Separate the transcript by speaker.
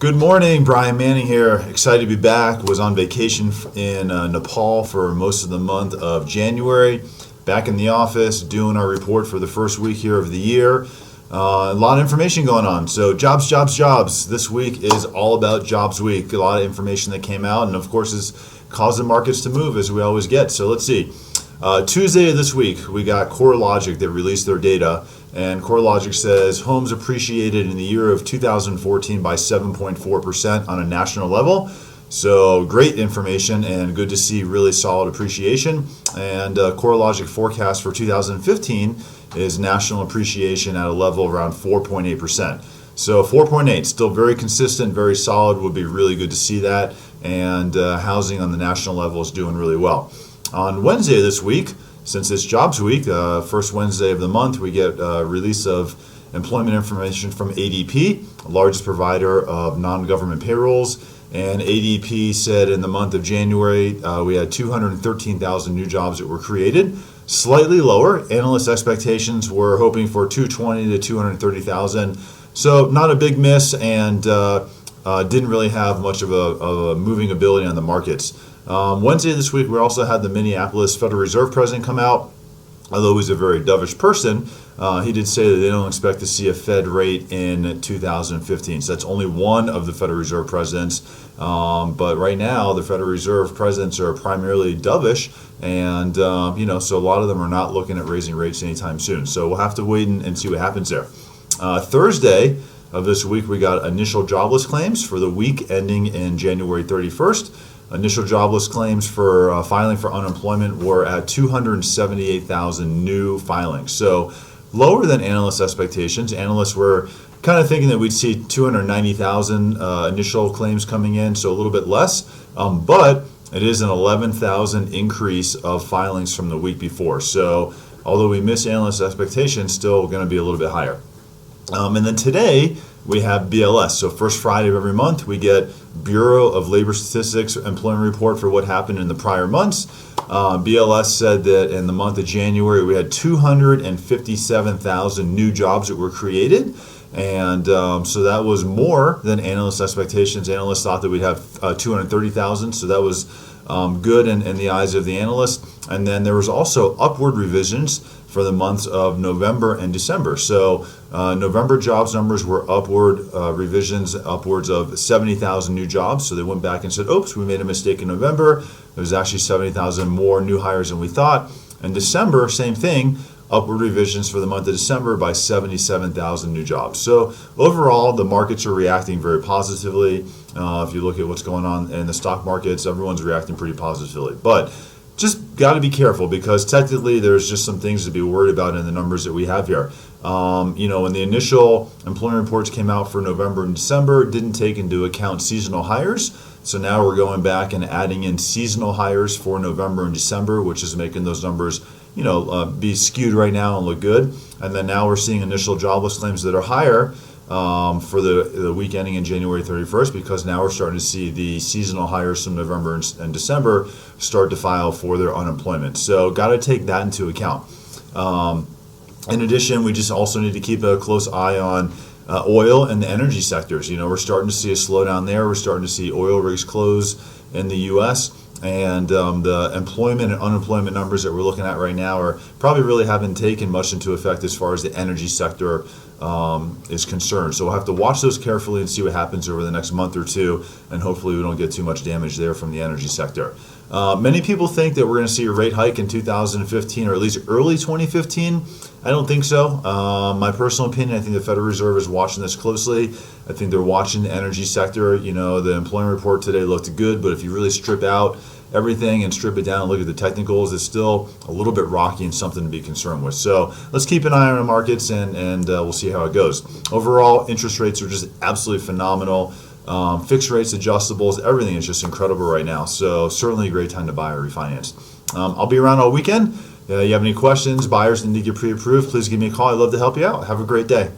Speaker 1: Good morning, Brian Manning here. Excited to be back. Was on vacation in Nepal for most of the month of January. Back in the office doing our report for the first week here of the year. A lot of information going on. So jobs. This week is all about Jobs Week. A lot of information that came out and of course is causing markets to move as we always get. So let's see. Tuesday of this week, we got CoreLogic that released their data, and CoreLogic says homes appreciated in the year of 2014 by 7.4% on a national level. So great information and good to see really solid appreciation. And CoreLogic forecast for 2015 is national appreciation at a level around 4.8%. So 4.8, still very consistent, very solid. Would be really good to see that. And housing on the national level is doing really well. On Wednesday this week, since it's Jobs Week, first Wednesday of the month, we get a release of employment information from ADP, largest provider of non-government payrolls. And ADP said in the month of January, we had 213,000 new jobs that were created, slightly lower. Analyst expectations were hoping for 220 to 230,000. So not a big miss, and didn't really have much of a moving ability on the markets. Wednesday this week, we also had the Minneapolis Federal Reserve president come out. Although he's a very dovish person, he did say that they don't expect to see a Fed rate in 2015. So that's only one of the Federal Reserve presidents. But right now, the Federal Reserve presidents are primarily dovish, and so a lot of them are not looking at raising rates anytime soon. So we'll have to wait and see what happens there. Thursday of this week, we got initial jobless claims for the week ending in January 31st. Initial jobless claims for filing for unemployment were at 278,000 new filings. So lower than analyst expectations. Analysts were kind of thinking that we'd see 290,000 initial claims coming in, so a little bit less. But it is an 11,000 increase of filings from the week before. So although we missed analyst expectations, still going to be a little bit higher. And then today, we have BLS. So first Friday of every month, we get Bureau of Labor Statistics employment report for what happened in the prior months. BLS said that in the month of January, we had 257,000 new jobs that were created. And so that was more than analyst expectations. Analysts thought that we'd have 230,000. So that was good in the eyes of the analysts. And then there was also upward revisions for the months of November and December. So November jobs numbers were upward revisions, upwards of 70,000 new jobs. So they went back and said, oops, we made a mistake in November. There was actually 70,000 more new hires than we thought. In December, same thing, upward revisions for the month of December by 77,000 new jobs. So overall, the markets are reacting very positively. If you look at what's going on in the stock markets, everyone's reacting pretty positively. But just got to be careful because technically there's just some things to be worried about in the numbers that we have here. When the initial employment reports came out for November and December, it didn't take into account seasonal hires. So now we're going back and adding in seasonal hires for November and December, which is making those numbers be skewed right now and look good. And then now we're seeing initial jobless claims that are higher for the week ending in January 31st, because now we're starting to see the seasonal hires from November and December start to file for their unemployment. So got to take that into account. In addition, we just also need to keep a close eye on oil and the energy sectors. We're starting to see a slowdown there. We're starting to see oil rigs close in the U.S., and the employment and unemployment numbers that we're looking at right now are probably really haven't taken much into effect as far as the energy sector is concerned. So we'll have to watch those carefully and see what happens over the next month or two, and hopefully we don't get too much damage there from the energy sector. Many people think that we're going to see a rate hike in 2015, or at least early 2015. I don't think so. My personal opinion, I think the Federal Reserve is watching this closely. I think they're watching the energy sector. The employment report today looked good, but if you really strip out everything and strip it down and look at the technicals, it's still a little bit rocky and something to be concerned with. So let's keep an eye on the markets, and we'll see how it goes. Overall, interest rates are just absolutely phenomenal. Fixed rates, adjustables, everything is just incredible right now. So certainly a great time to buy or refinance. I'll be around all weekend. If you have any questions, buyers need to get pre-approved, please give me a call. I'd love to help you out. Have a great day.